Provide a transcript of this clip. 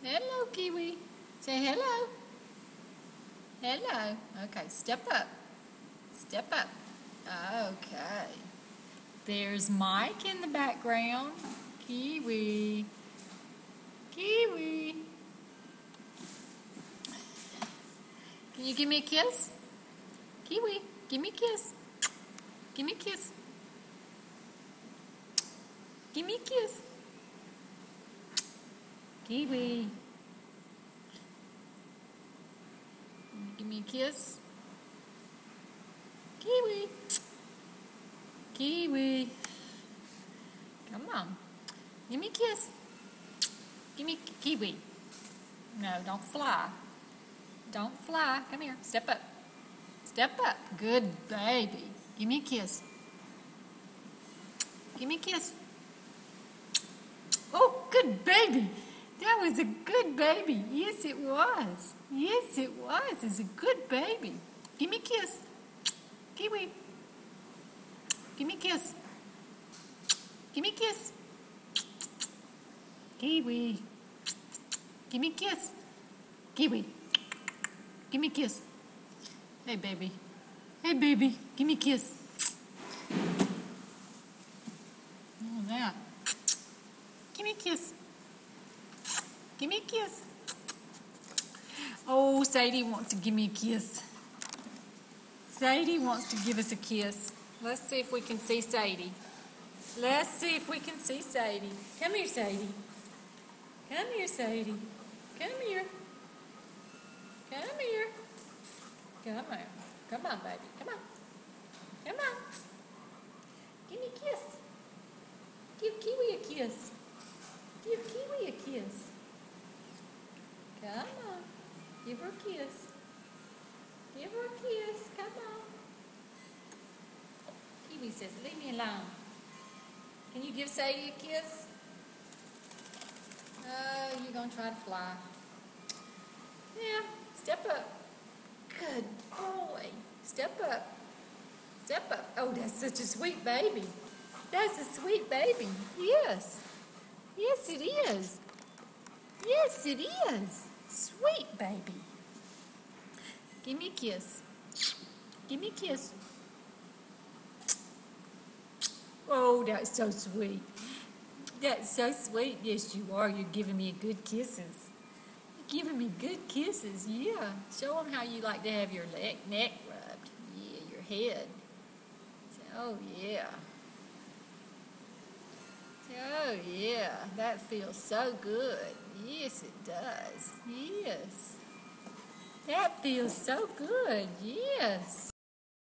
Hello, Kiwi. Say hello. Hello. Okay, step up. Step up. Okay. There's Mike in the background. Kiwi. Kiwi. Can you give me a kiss? Kiwi, give me a kiss. Give me a kiss. Give me a kiss. Kiwi. Give me a kiss. Kiwi. Kiwi. Come on. Give me a kiss. Give me Kiwi. No, don't fly. Don't fly. Come here. Step up. Step up. Good baby. Give me a kiss. Give me a kiss. Oh, good baby. That was a good baby. Yes, it was. Yes, it was. It's a good baby. Give me a kiss. Kiwi. Give me a kiss. Give me a kiss. Kiwi. Give me a kiss. Kiwi. Give me a kiss. Hey, baby. Hey, baby. Give me a kiss. Oh, that. Give me a kiss. Give me a kiss. Oh, Sadie wants to give me a kiss. Sadie wants to give us a kiss. Let's see if we can see Sadie. Let's see if we can see Sadie. Come here, Sadie. Come here, Sadie. Come here. Come here. Come on. Come on, baby. Come on. Come on. Give me a kiss. Give Kiwi a kiss. Give Kiwi a kiss. Come on. Give her a kiss. Give her a kiss. Come on. Kiwi says, leave me alone. Can you give Sadie a kiss? Oh, you're going to try to fly. Yeah, step up. Good boy. Step up. Step up. Oh, that's such a sweet baby. That's a sweet baby. Yes. Yes, it is. Yes, it is. Sweet baby. Give me a kiss. Give me a kiss. Oh, that's so sweet. That's so sweet. Yes, you are. You're giving me good kisses. You're giving me good kisses. Yeah. Show them how you like to have your neck rubbed. Yeah, your head. Oh, yeah. Oh, yeah. That feels so good. Yes, it does. Yes. That feels so good. Yes.